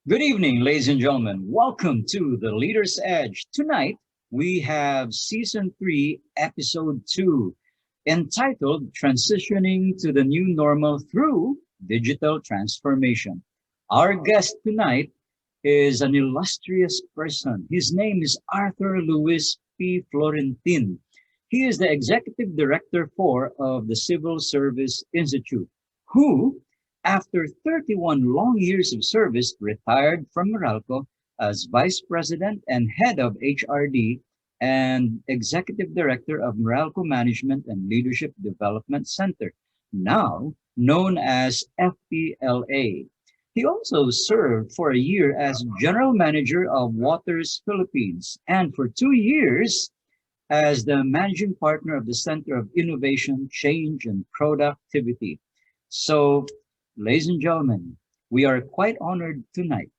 Good evening, ladies and gentlemen. Welcome to the Leader's Edge. Tonight, we have Season 3, Episode 2, entitled Transitioning to the New Normal Through Digital Transformation. Our guest tonight is an illustrious person. His name is Arthur Luis P. Florentin. He is the Executive Director of the Civil Service Institute, who after 31 long years of service, retired from Meralco as Vice President and Head of HRD and Executive Director of Meralco Management and Leadership Development Center, now known as FPLA. He also served for a year as General Manager of Waters Philippines and for 2 years as the Managing Partner of the Center of Innovation, Change, and Productivity. So, ladies and gentlemen, we are quite honored tonight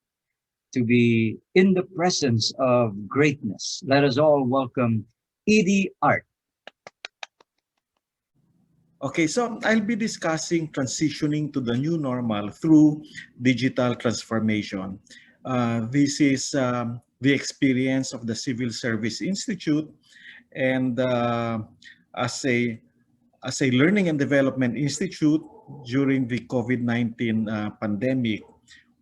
to be in the presence of greatness. Let us all welcome Edie Art. Okay, so I'll be discussing transitioning to the new normal through digital transformation. This is the experience of the Civil Service Institute, and as a learning and development institute during the COVID-19 pandemic,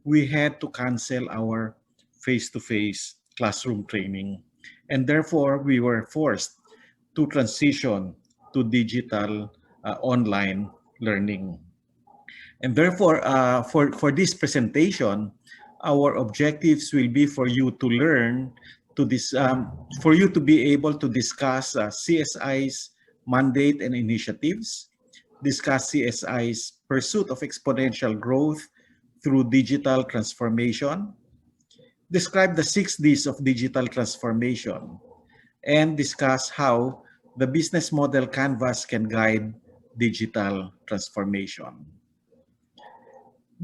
we had to cancel our face-to-face classroom training, and therefore we were forced to transition to digital online learning. And therefore, for this presentation, our objectives will be for you to learn to this, for you to be able to discuss CSI's mandate and initiatives, discuss CSI's pursuit of exponential growth through digital transformation, describe the 6 Ds of digital transformation, and discuss how the business model canvas can guide digital transformation.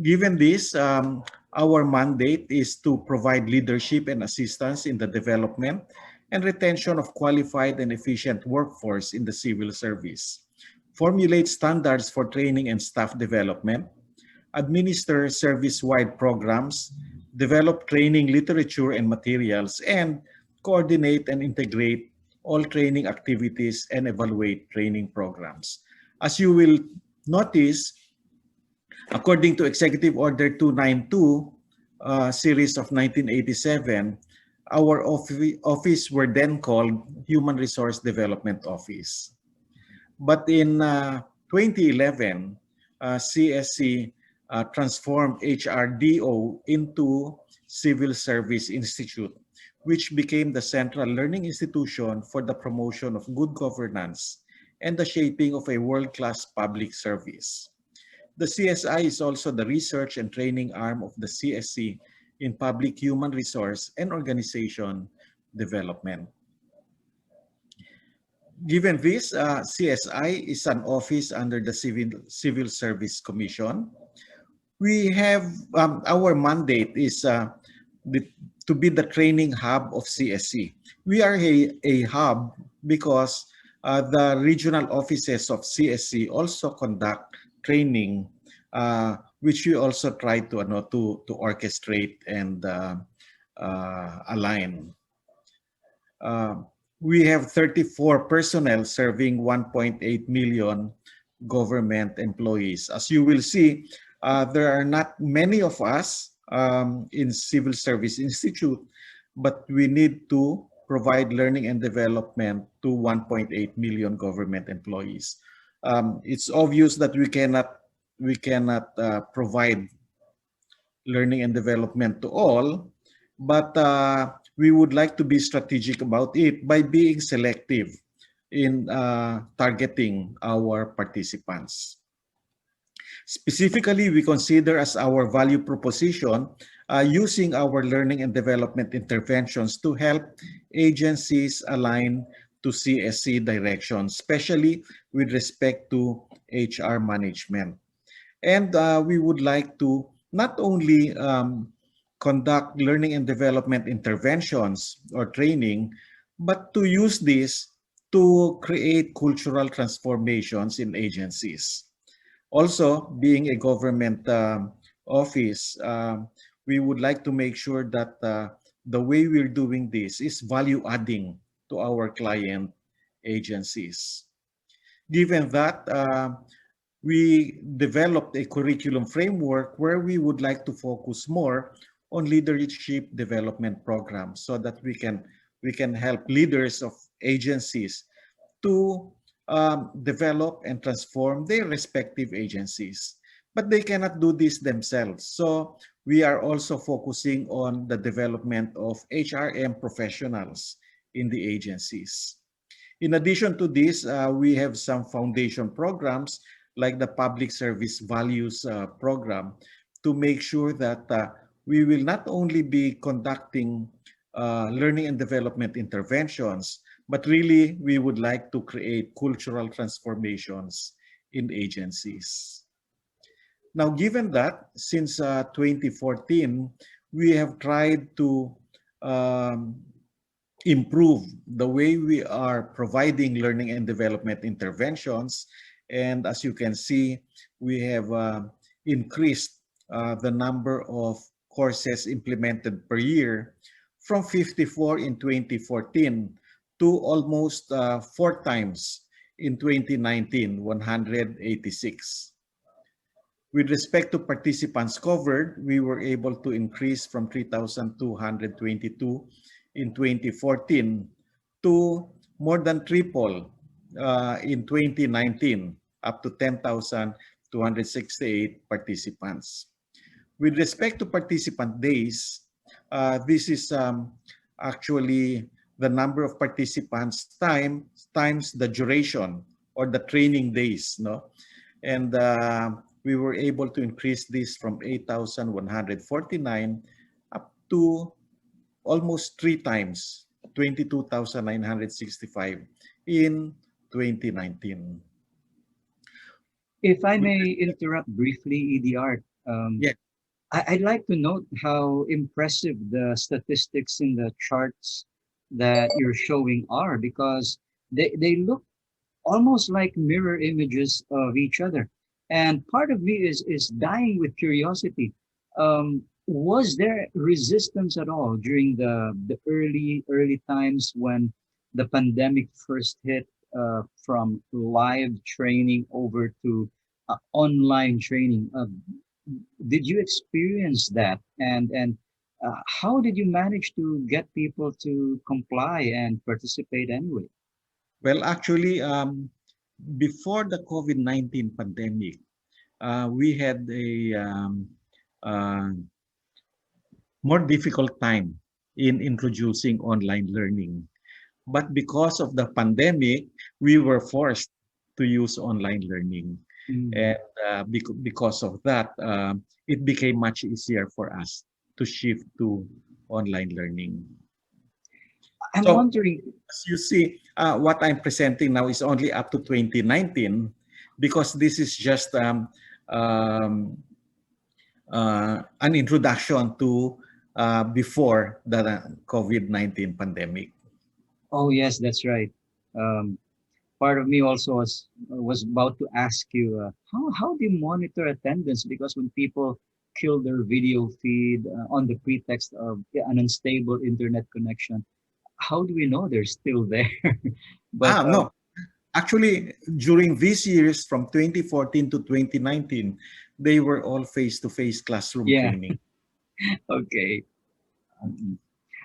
Given this, our mandate is to provide leadership and assistance in the development and retention of qualified and efficient workforce in the civil service, formulate standards for training and staff development, administer service-wide programs, develop training literature and materials, and coordinate and integrate all training activities and evaluate training programs. As you will notice, according to Executive Order 292, series of 1987, our office were then called Human Resource Development Office. But in 2011, CSC transformed HRDO into Civil Service Institute, which became the central learning institution for the promotion of good governance and the shaping of a world-class public service. The CSI is also the research and training arm of the CSC in public human resource and organization development. Given this, CSI is an office under the Civil Service Commission. We have, our mandate is to be the training hub of CSC. We are a hub because the regional offices of CSC also conduct training, which we also try to orchestrate and align. We have 34 personnel serving 1.8 million government employees. As you will see, there are not many of us in Civil Service Institute, but we need to provide learning and development to 1.8 million government employees. It's obvious that we cannot provide learning and development to all, but we would like to be strategic about it by being selective in targeting our participants. Specifically, we consider as our value proposition using our learning and development interventions to help agencies align to CSC direction, especially with respect to HR management. And we would like to not only conduct learning and development interventions or training, but to use this to create cultural transformations in agencies. Also, being a government office, we would like to make sure that the way we're doing this is value adding to our client agencies. Given that, we developed a curriculum framework where we would like to focus more on leadership development programs so that we can help leaders of agencies to develop and transform their respective agencies. But they cannot do this themselves. So we are also focusing on the development of HRM professionals in the agencies. In addition to this, we have some foundation programs like the Public Service Values Program to make sure that we will not only be conducting learning and development interventions, but really we would like to create cultural transformations in agencies. Now, given that, since 2014, we have tried to um, improve the way we are providing learning and development interventions. And as you can see, we have increased the number of courses implemented per year from 54 in 2014 to almost 4 times in 2019, 186. With respect to participants covered, we were able to increase from 3,222 in 2014 to more than triple in 2019, up to 10,268 participants. With respect to participant days, this is actually the number of participants times the duration or the training days, no? And we were able to increase this from 8,149 up to almost 3 times, 22,965 in 2019. If I may interrupt briefly, EDR, Yeah. I'd like to note how impressive the statistics in the charts that you're showing are, because they look almost like mirror images of each other. And part of me is dying with curiosity. Was there resistance at all during the early times when the pandemic first hit, from live training over to online training? Did you experience that? And how did you manage to get people to comply and participate anyway? Well, actually, before the COVID-19 pandemic, we had a uh, more difficult time in introducing online learning. But because of the pandemic, we were forced to use online learning. Mm. And because of that, it became much easier for us to shift to online learning. I'm So wondering. as you see, what I'm presenting now is only up to 2019 because this is just um, an introduction to before the COVID-19 pandemic. Oh yes, that's right. Um, Part of me also was about to ask you, how do you monitor attendance? Because when people kill their video feed on the pretext of, yeah, an unstable internet connection, how do we know they're still there? But No, actually, during these years from 2014 to 2019, they were all face-to-face classroom yeah, training. okay. Mhm.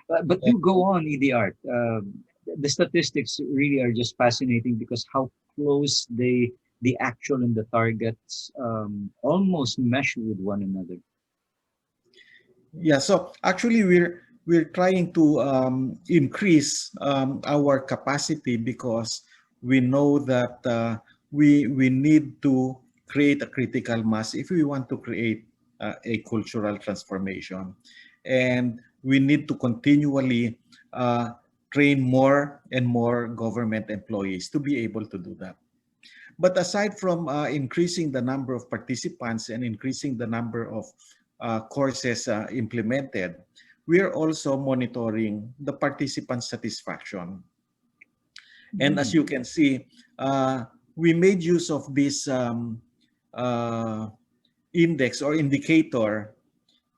But do go on, EDR. The statistics really are just fascinating because how close the actual and the targets almost mesh with one another. Yeah, so actually we're trying to increase our capacity because we know that we need to create a critical mass if we want to create a cultural transformation, and we need to continually train more and more government employees to be able to do that. But aside from increasing the number of participants and increasing the number of courses implemented, we are also monitoring the participant satisfaction. And as Mm. you can see, we made use of this uh, index or indicator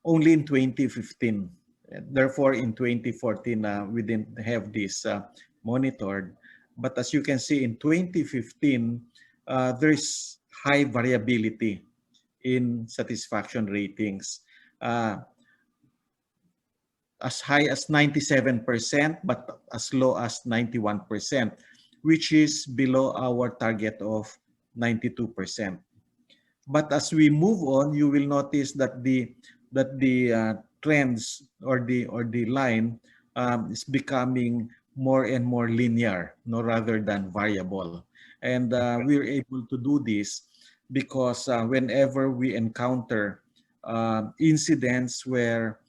only in 2015. Therefore, in 2014, we didn't have this monitored. But as you can see, in 2015, there's high variability in satisfaction ratings, uh, as high as 97%, but as low as 91%, which is below our target of 92%. But as we move on, you will notice that the trends or the line is becoming more and more linear, no, rather than variable. And we're able to do this because whenever we encounter incidents where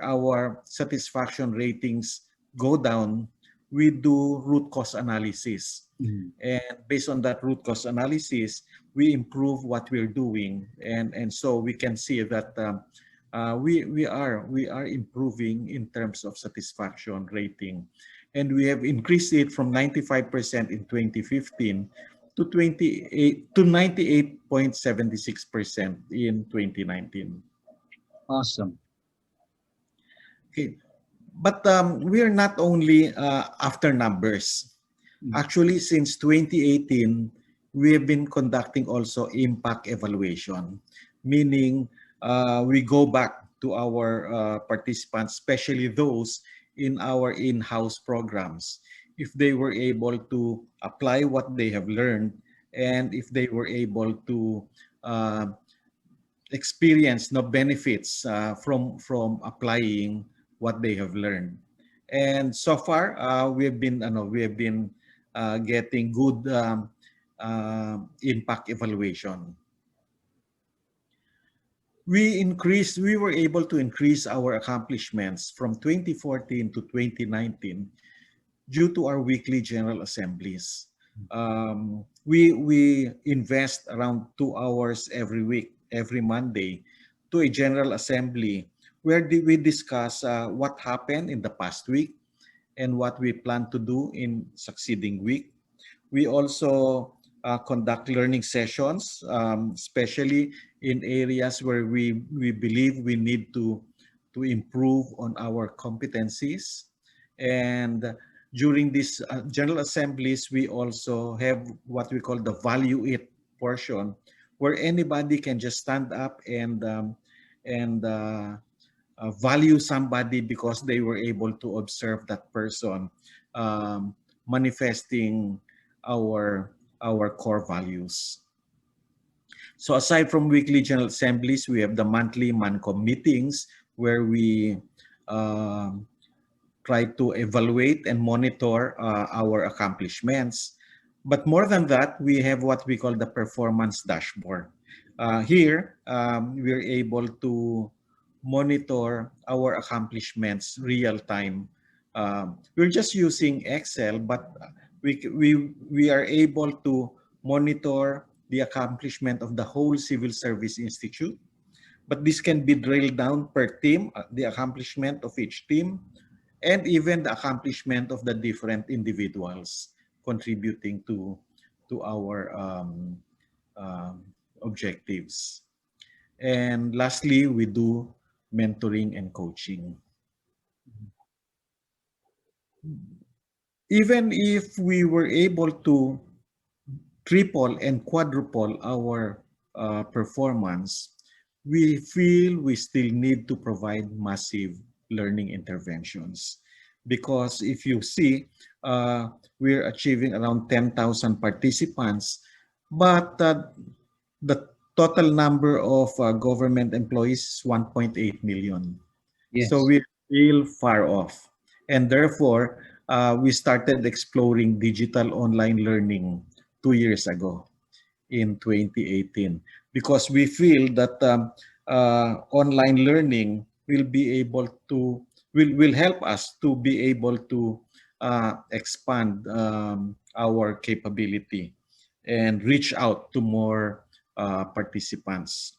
our satisfaction ratings go down, we do root cause analysis. Mhm. And based on that root cause analysis, we improve what we're doing, and so we can see that we are improving in terms of satisfaction rating, and we have increased it from 95% in 2015 to 98.76% in 2019. Awesome. Okay, but we are not only after numbers. Mhm. Actually, since 2018, we have been conducting also impact evaluation, meaning we go back to our participants, especially those in our in-house programs, if they were able to apply what they have learned and if they were able to uh, experience no benefits from applying what they have learned. And so far, we have been getting good impact evaluation. We were able to increase our accomplishments from 2014 to 2019 due to our weekly general assemblies. We invest around 2 hours every week, every Monday, to a general assembly where we discuss what happened in the past week and what we plan to do in succeeding week. We also conduct learning sessions, especially in areas where we believe we need to improve on our competencies. And during these general assemblies, we also have what we call the value it portion, where anybody can just stand up and value somebody because they were able to observe that person um, manifesting our core values. So aside from weekly general assemblies, we have the monthly MANCOM meetings where we um, try to evaluate and monitor our accomplishments. But more than that, we have what we call the performance dashboard. Here, we're able to monitor our accomplishments real time. We're just using Excel, but we are able to monitor the accomplishment of the whole Civil Service Institute. But this can be drilled down per team, the accomplishment of each team, and even the accomplishment of the different individuals contributing to our objectives. And lastly, we do mentoring and coaching. Even if we were able to triple and quadruple our performance, we feel we still need to provide massive learning interventions. Because if you see, we're achieving around 10,000 participants, but the total number of government employees is 1.8 million. So Yes. we're still far off. And therefore, we started exploring digital online learning 2 years ago in 2018 because we feel that online learning will help us to be able to expand our capability and reach out to more participants.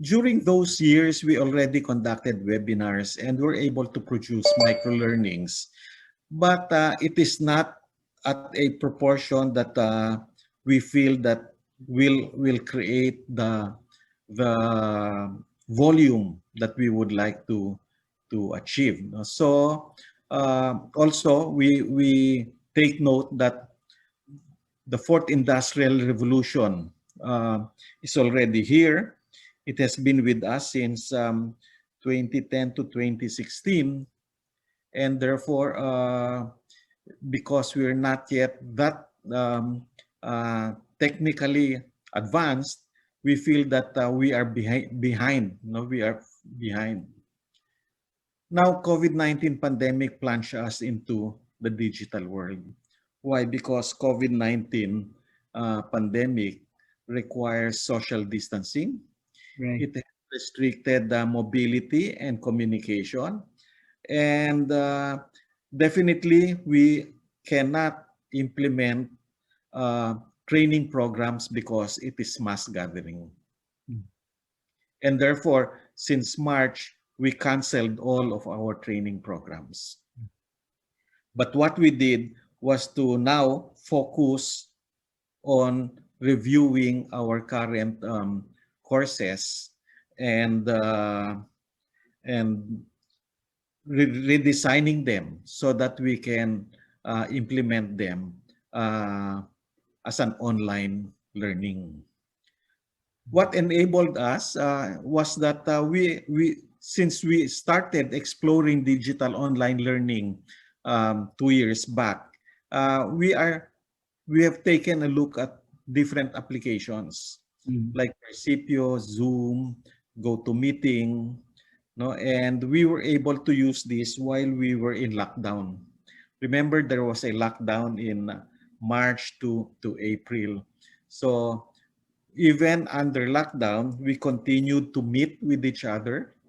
During those years, we already conducted webinars and were able to produce micro learnings, but it is not at a proportion that we feel that will create the volume that we would like to achieve. No? So also we take note that the fourth industrial revolution is already here. It has been with us since 2010 to 2016, and therefore, because we're not yet that technically advanced, we feel that we are behind. No, we are behind. Now, COVID-19 pandemic plunged us into the digital world. Why? Because COVID-19 pandemic requires social distancing. Right. It has restricted mobility and communication. And definitely, we cannot implement uh, training programs because it is mass gathering. Mm. And therefore, since March, we canceled all of our training programs. But what we did was to now focus on reviewing our current courses and and redesigning them so that we can implement them uh, as an online learning. What enabled us was that we since we started exploring digital online learning 2 years back, we have taken a look at different applications Mm. like Percipio, Zoom, GoToMeeting, no, and we were able to use this while we were in lockdown. Remember, there was a lockdown in March to April. So even under lockdown, we continued to meet with each other.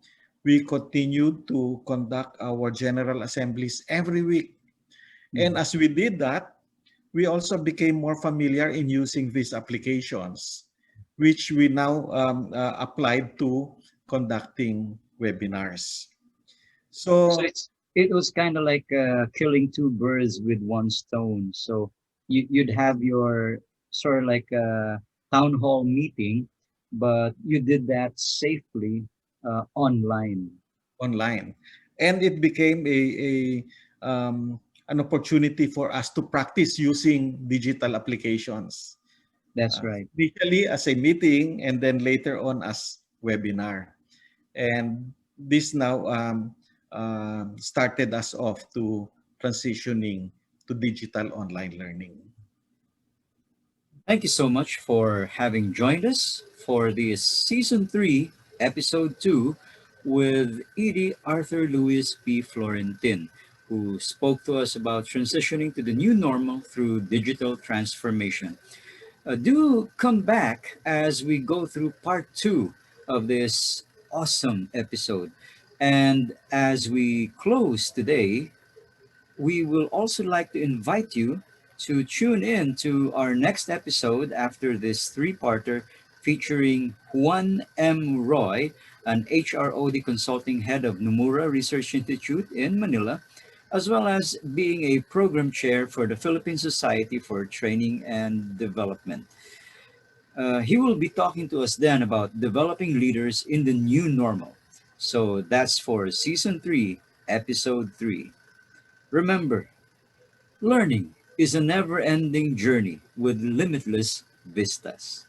We continued to conduct our general assemblies every week. And Mm. as we did that, we also became more familiar in using these applications, which we now applied to conducting webinars. So So it was kind of like killing two birds with one stone. So you'd have your sort of like a town hall meeting, but you did that safely online. online, and it became an opportunity for us to practice using digital applications. That's right. Initially as a meeting, and then later on as webinar. And this now started us off to transitioning to digital online learning. Thank you so much for having joined us for this season 3, episode 2 with Edie Arthur Luis P. Florentin, who spoke to us about transitioning to the new normal through digital transformation. Do come back as we go through part 2 of this awesome episode. And as we close today, we will also like to invite you to tune in to our next episode after this three-parter featuring Juan M. Roy, an HROD consulting head of Nomura Research Institute in Manila, as well as being a program chair for the Philippine Society for Training and Development. He will be talking to us then about developing leaders in the new normal. So that's for season 3, episode 3. Remember, learning is a never ending journey with limitless vistas.